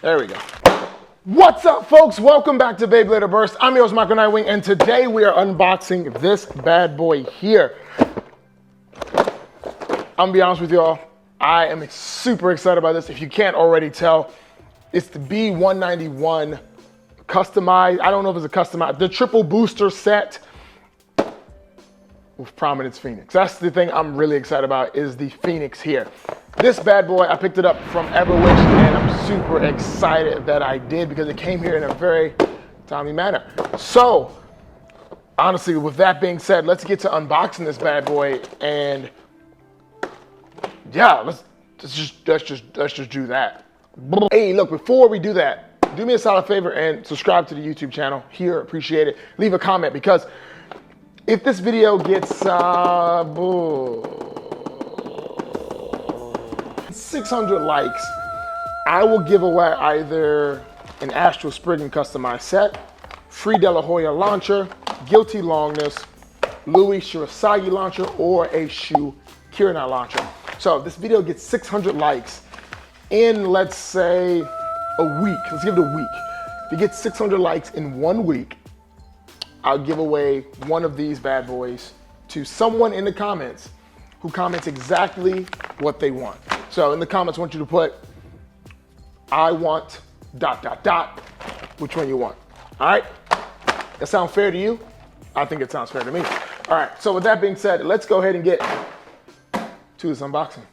There we go. What's up, folks? Welcome back to Beyblade Burst. I'm your host, Michael Nightwing, and today we are unboxing this bad boy here. I'm gonna be honest with y'all, I am super excited about this. If you can't already tell, it's the B-191 customized. I don't know if it's a customized, the triple booster set with Prominence Phoenix. That's the thing I'm really excited about, is the Phoenix here. This bad boy, I picked it up from Everwish, and I'm super excited that I did because it came here in a very timely manner. So, honestly, with that being said, let's get to unboxing this bad boy, and yeah, let's just do that. Hey, look, before we do that, do me a solid favor and subscribe to the YouTube channel here. Appreciate it. Leave a comment, because if this video gets 600 likes, I will give away either an Astral Spriggan customized set, free De La Hoya launcher, Guilty Longness, Louis Shirasagi launcher, or a Shu Kirina launcher. So if this video gets 600 likes in, let's say, a week, let's give it a week. If it gets 600 likes in 1 week, I'll give away one of these bad boys to someone in the comments who comments exactly what they want. So in the comments, I want you to put, I want ... which one you want. All right? That sound fair to you? I think it sounds fair to me. All right, so with that being said, let's go ahead and get to this unboxing.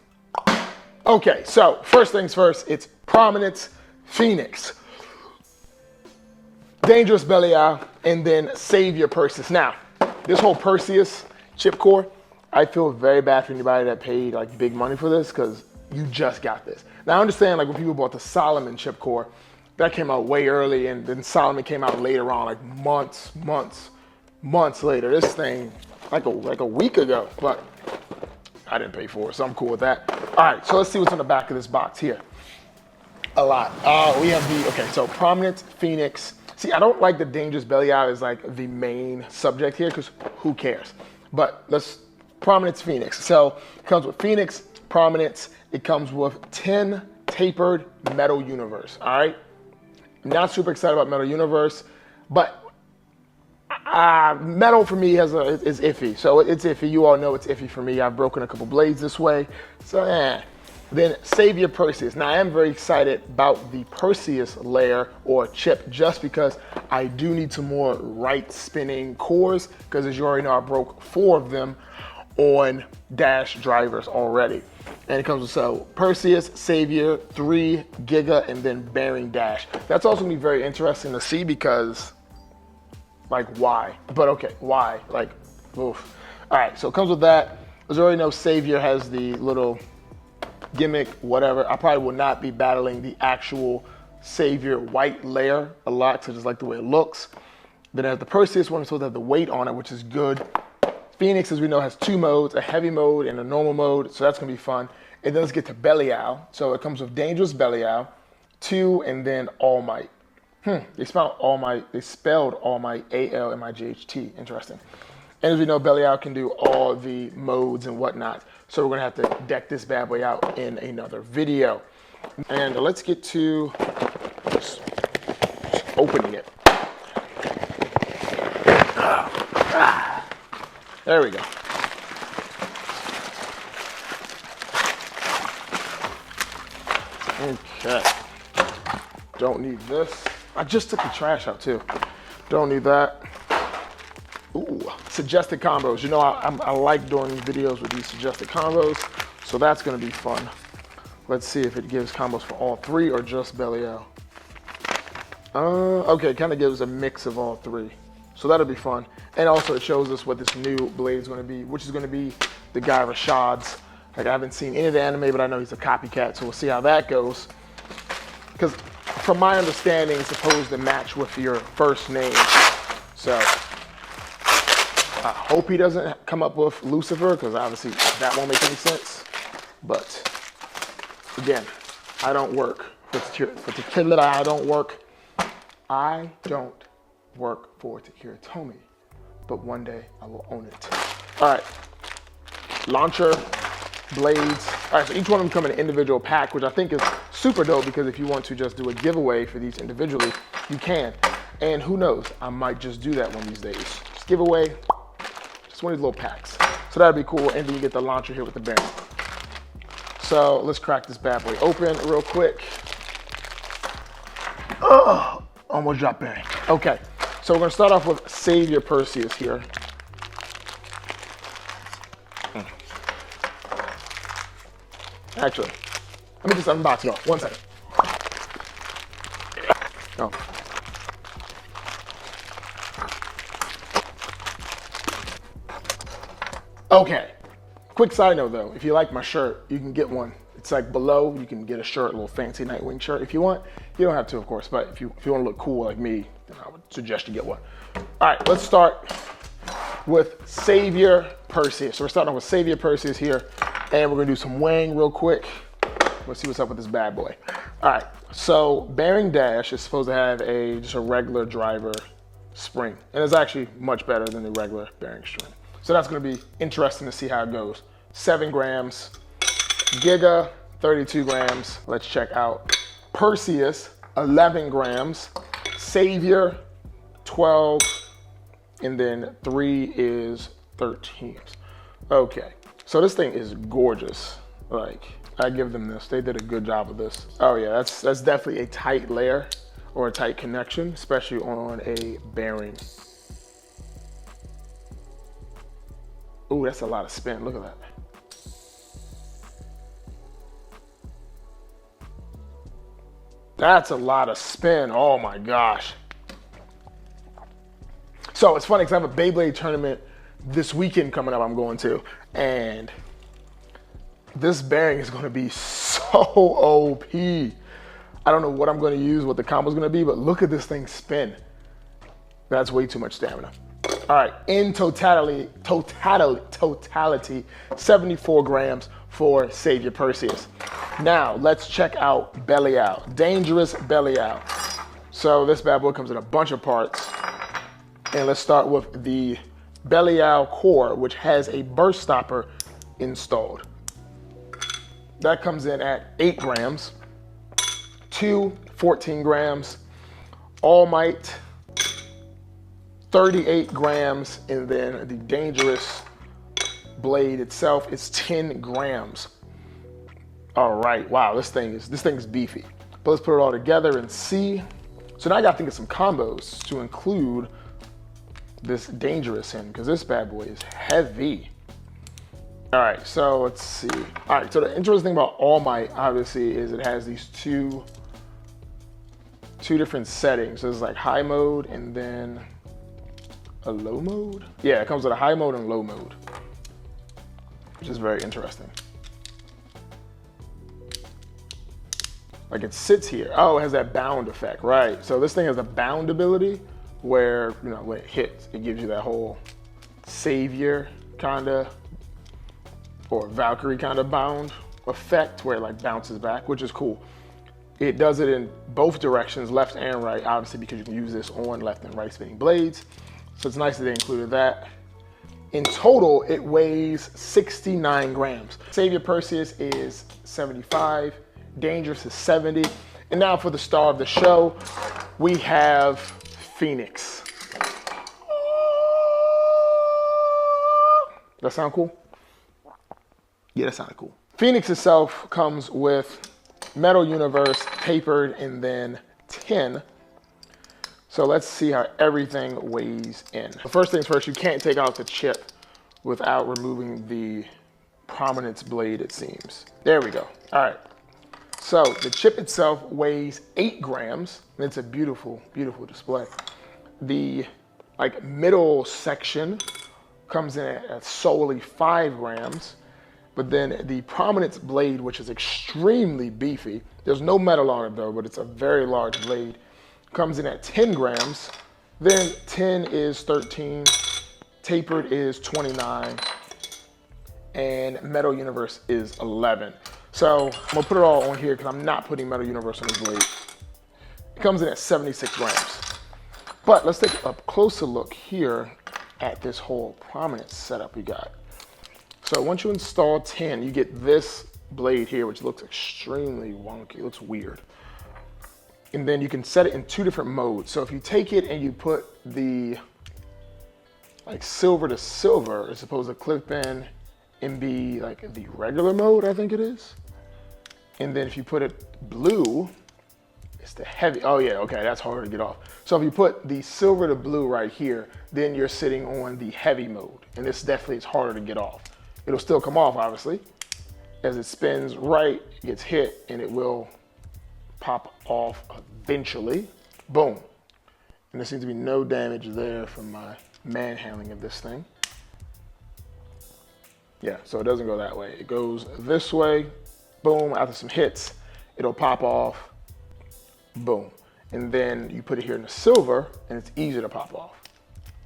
Okay, so first things first, it's Prominence Phoenix, Dangerous Belial, and then Savior Perseus. Now, this whole Perseus chip core, I feel very bad for anybody that paid like big money for this, because you just got this. Now, I understand like when people bought the Solomon chip core, that came out way early, and then Solomon came out later on, like months later. This thing, like a week ago, but I didn't pay for it, so I'm cool with that. All right, so let's see what's on the back of this box here. A lot. We have the, okay, so Prominence Phoenix. See, I don't like the Dangerous Belial as like the main subject here, because who cares? But let's, Prominence Phoenix. So it comes with Phoenix, Prominence. It comes with 10 tapered Metal Universe, all right? I'm not super excited about Metal Universe, but metal for me is iffy. So it's iffy. You all know it's iffy for me. I've broken a couple blades this way. So Then Savior Perseus. Now I am very excited about the Perseus layer or chip, just because I do need some more right spinning cores, because as you already know, I broke 4 of them on dash drivers already. And it comes with, so Perseus, Savior, 3 Giga, and then bearing dash. That's also gonna be very interesting to see, because like, why? But okay, why? Like, oof. All right, so it comes with that. As you already know, Savior has the little gimmick, whatever. I probably will not be battling the actual Savior white layer a lot, because I just like the way it looks. Then as the Perseus one, it's supposed to have the weight on it, which is good. Phoenix, as we know, has 2 modes, a heavy mode and a normal mode, so that's gonna be fun. And then let's get to Belial. So it comes with Dangerous Belial, 2, and then All Might. They spelled All Might A-L-M-I-G-H-T, interesting. And as we know, Belial can do all the modes and whatnot. So we're gonna have to deck this bad boy out in another video. And let's get to just opening it. There we go. Okay. Don't need this. I just took the trash out too. Don't need that. Ooh, suggested combos. You know, I like doing videos with these suggested combos, so that's gonna be fun. Let's see if it gives combos for all 3 or just Belial. Okay, it kind of gives a mix of all 3. So that'll be fun. And also it shows us what this new blade is gonna be, which is gonna be the guy Rashad's. Like, I haven't seen any of the anime, but I know he's a copycat, so we'll see how that goes. Because from my understanding, it's supposed to match with your first name. So I hope he doesn't come up with Lucifer, because obviously that won't make any sense. But again, I don't work for Tequila. I don't work for Takira Tomy, but one day I will own it. All right, launcher, blades. All right, so each one of them come in an individual pack, which I think is super dope because if you want to just do a giveaway for these individually, you can. And who knows, I might just do that one of these days. Just give away just one of these little packs. So that'd be cool. And then you get the launcher here with the bearing. So let's crack this bad boy open real quick. Oh, almost dropped bearing. Okay, so we're gonna start off with Savior Perseus here. Actually, let me just unbox it all. 1 second. Oh. Okay. Quick side note though, if you like my shirt, you can get one. It's like below, you can get a shirt, a little fancy Nightwing shirt if you want. You don't have to, of course, but if you want to look cool like me, then I would suggest you get one. All right, let's start with Savior Perseus. So we're starting off with Savior Perseus here, and we're gonna do some weighing real quick. Let's see what's up with this bad boy. All right, so bearing dash is supposed to have just a regular driver spring, and it's actually much better than the regular bearing string. So that's gonna be interesting to see how it goes. 7 grams, Giga, 32 grams. Let's check out Perseus, 11 grams, Savior, 12, and then 3 is 13. Okay, so this thing is gorgeous. Like, I give them this. They did a good job of this. Oh yeah, that's definitely a tight layer or a tight connection, especially on a bearing. Ooh, that's a lot of spin. Look at that. That's a lot of spin. Oh my gosh. So it's funny because I have a Beyblade tournament this weekend coming up I'm going to, and this bearing is going to be so OP. I don't know what I'm going to use, what the combo is going to be, but look at this thing spin. That's way too much stamina. All right, in totality, 74 grams for Savior Perseus. Now, let's check out Belial, Dangerous Belial. So this bad boy comes in a bunch of parts. And let's start with the Belial core, which has a burst stopper installed. That comes in at 8 grams, 2 14 grams, All Might, 38 grams, and then the Dangerous blade itself is 10 grams. All right, wow, this thing is beefy. But let's put it all together and see. So now I gotta think of some combos to include this Dangerous in, because this bad boy is heavy. All right, so let's see. All right, so the interesting thing about All Might, obviously, is it has these two different settings. So it's like high mode and then a low mode. Yeah, it comes with a high mode and low mode, which is very interesting. Like it sits here. Oh, it has that bound effect, right? So this thing has a bound ability where, you know, when it hits, it gives you that whole Savior kinda, or Valkyrie kinda bound effect where it like bounces back, which is cool. It does it in both directions, left and right, obviously, because you can use this on left and right spinning blades. So it's nice that they included that. In total, it weighs 69 grams. Savior Perseus is 75, Dangerous is 70. And now for the star of the show, we have Phoenix. That sound cool? Yeah, that sounded cool. Phoenix itself comes with Metal Universe tapered and then 10. So let's see how everything weighs in. The first things first, you can't take out the chip without removing the prominence blade, it seems. There we go. All right. So the chip itself weighs 8 grams, and it's a beautiful, beautiful display. The like middle section comes in at solely 5 grams, but then the prominence blade, which is extremely beefy, there's no metal on it though, but it's a very large blade, comes in at 10 grams, then 10 is 13, tapered is 29, and Metal Universe is 11. So I'm gonna put it all on here because I'm not putting Metal Universe on this blade. It comes in at 76 grams. But let's take a closer look here at this whole prominence setup we got. So once you install 10, you get this blade here, which looks extremely wonky, it looks weird. And then you can set it in 2 different modes. So if you take it and you put the like silver to silver, it's supposed to clip in and be like the regular mode, I think it is. And then if you put it blue, it's the heavy. Oh yeah, okay, that's harder to get off. So if you put the silver to blue right here, then you're sitting on the heavy mode. And this definitely is harder to get off. It'll still come off, obviously. As it spins right, it gets hit, and it will pop off eventually. Boom. And there seems to be no damage there from my manhandling of this thing. Yeah, so it doesn't go that way. It goes this way. Boom, after some hits, it'll pop off. Boom. And then you put it here in the silver, and it's easier to pop off.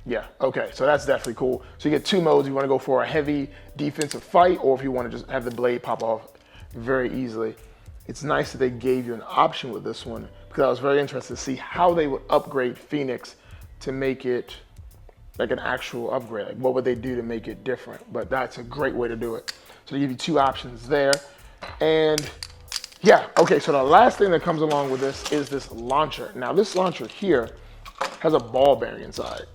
Yeah, okay, so that's definitely cool. So you get 2 modes. You wanna go for a heavy defensive fight, or if you wanna just have the blade pop off very easily. It's nice that they gave you an option with this one, because I was very interested to see how they would upgrade Phoenix to make it like an actual upgrade. Like, what would they do to make it different? But that's a great way to do it. So they give you 2 options there. And yeah, okay, so the last thing that comes along with this is this launcher. Now this launcher here has a ball bearing inside.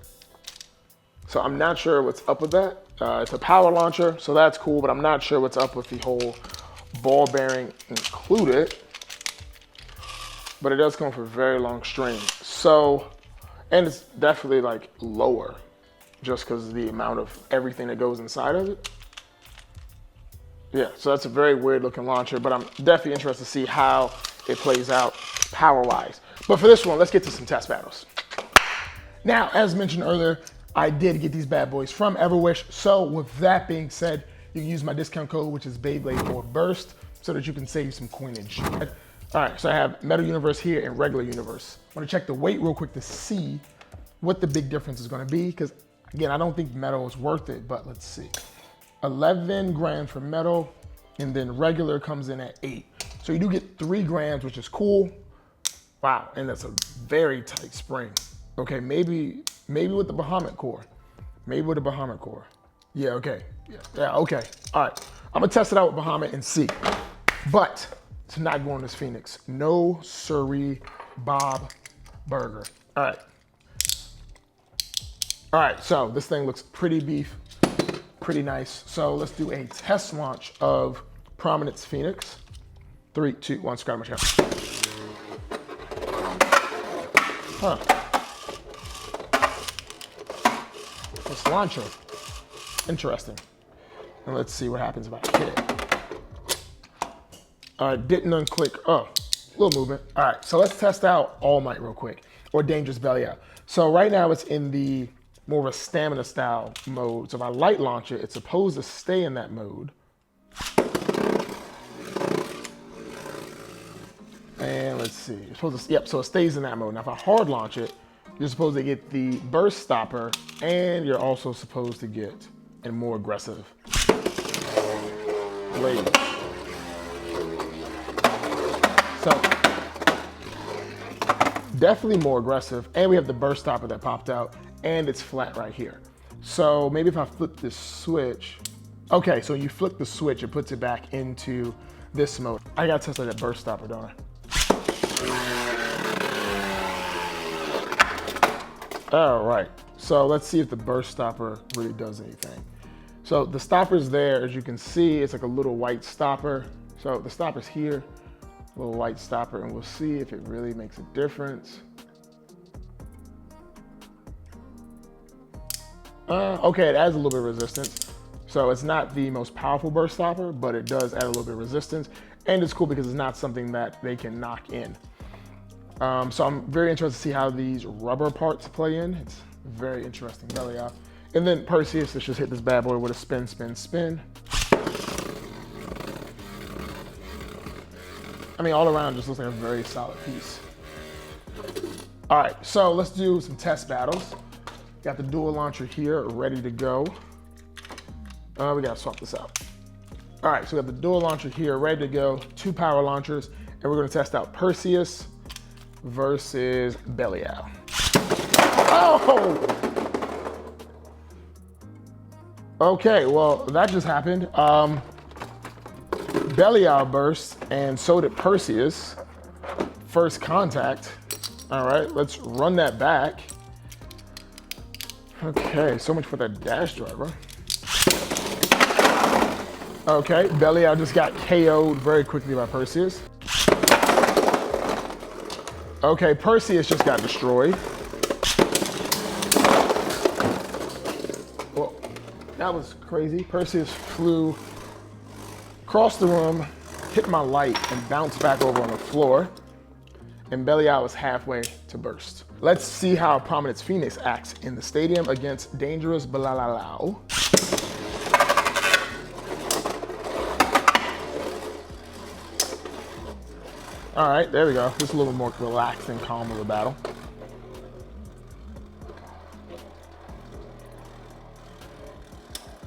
So I'm not sure what's up with that. It's a power launcher, so that's cool, but I'm not sure what's up with the whole ball bearing included. But it does come for a very long string. So, and it's definitely like lower just because of the amount of everything that goes inside of it. Yeah, so that's a very weird looking launcher, but I'm definitely interested to see how it plays out power-wise. But for this one, let's get to some test battles. Now, as mentioned earlier, I did get these bad boys from Everwish. So with that being said, you can use my discount code, which is Beyblade or Burst, so that you can save some coinage. All right, so I have Metal Universe here and regular Universe. I want to check the weight real quick to see what the big difference is going to be, because again, I don't think metal is worth it, but let's see. 11 grams for metal, and then regular comes in at 8. So you do get 3 grams, which is cool. Wow, and that's a very tight spring. Okay, maybe with the Bahamut core. Maybe with the Bahamut core. Yeah, okay. Yeah, okay. All right. I'm gonna test it out with Bahamut and see. But it's not going this Phoenix. No siree, Bob Burger. All right. All right, so this thing looks pretty beef, pretty nice. So let's do a test launch of Prominence Phoenix. 3, 2, 1, scratch my shot. Huh. This launcher, interesting. And let's see what happens if I hit it. Didn't unclick, oh, little movement. All right, so let's test out All Might real quick, or Dangerous Belly Out. So right now it's in the more of a stamina style mode. So if I light launch it, it's supposed to stay in that mode. And let's see, you're supposed to, yep, so it stays in that mode. Now if I hard launch it, you're supposed to get the burst stopper, and you're also supposed to get a more aggressive blade. So, definitely more aggressive, and we have the burst stopper that popped out, and it's flat right here. So maybe if I flip this switch, okay, so you flip the switch, it puts it back into this mode. I gotta test that burst stopper, don't I? All right, so let's see if the burst stopper really does anything. So the stopper's there, as you can see, it's like a little white stopper. So the stopper's here, a little white stopper, and we'll see if it really makes a difference. Okay, it adds a little bit of resistance. So it's not the most powerful burst stopper, but it does add a little bit of resistance. And it's cool because it's not something that they can knock in. So I'm very interested to see how these rubber parts play in. It's very interesting, belly out. And then Perseus, let's just hit this bad boy with a spin, spin, spin. I mean, all around just looks like a very solid piece. All right, so let's do some test battles. Got the dual launcher here, ready to go. We gotta swap this out. All right, so we got the dual launcher here, ready to go. 2 power launchers, and we're gonna test out Perseus versus Belial. Oh! Okay, well, that just happened. Belial burst, and so did Perseus. First contact. All right, let's run that back. Okay, so much for that dash driver. Okay, Belial just got KO'd very quickly by Perseus. Okay, Perseus just got destroyed. Well, that was crazy. Perseus flew across the room, hit my light, and bounced back over on the floor. And Belial was halfway to burst. Let's see how Prominence Phoenix acts in the stadium against Dangerous Balalalao. All right, there we go. Just a little more relaxed and calm of a battle.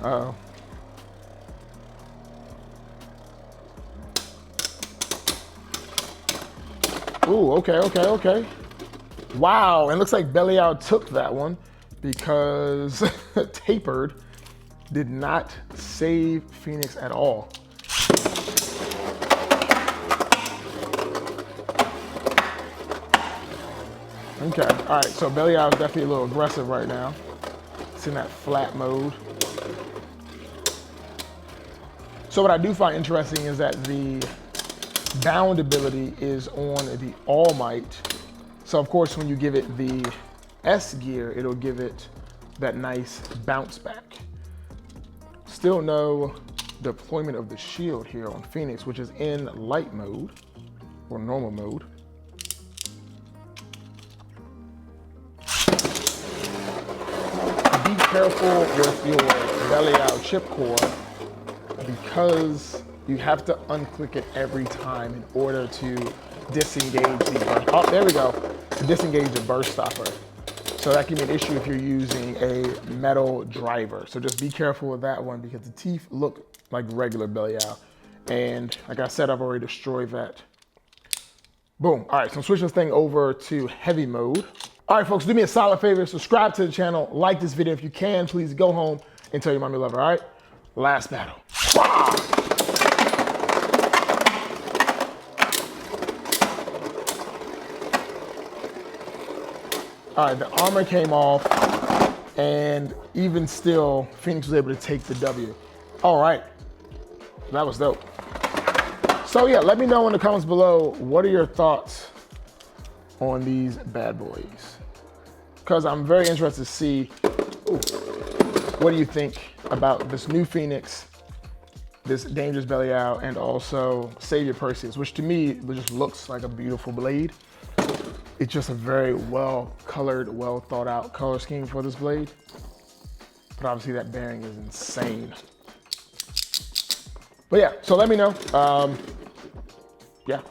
Uh-oh. Ooh, okay. Wow, and looks like Belial took that one because Tapered did not save Phoenix at all. Okay, all right, so Belial is definitely a little aggressive right now. It's in that flat mode. So what I do find interesting is that the bound ability is on the All Might. So of course, when you give it the S gear, it'll give it that nice bounce back. Still no deployment of the shield here on Phoenix, which is in light mode or normal mode. Be careful with your Belial chip core because you have to unclick it every time in order to disengage the burst. Oh, there we go. To disengage the burst stopper. So that can be an issue if you're using a metal driver. So just be careful with that one because the teeth look like regular Belial. And like I said, I've already destroyed that. Boom. All right, so I'm switching this thing over to heavy mode. All right, folks, do me a solid favor. Subscribe to the channel. Like this video if you can. Please go home and tell your mommy you love her, all right? Last battle. All right, the armor came off, and even still, Phoenix was able to take the W. All right, that was dope. So yeah, let me know in the comments below, what are your thoughts on these bad boys? Because I'm very interested to see, what do you think about this new Phoenix, this Dangerous Belial, and also Savior Perseus, which to me just looks like a beautiful blade. It's just a very well-colored, well-thought-out color scheme for this blade. But obviously that bearing is insane. But yeah, so let me know. Yeah.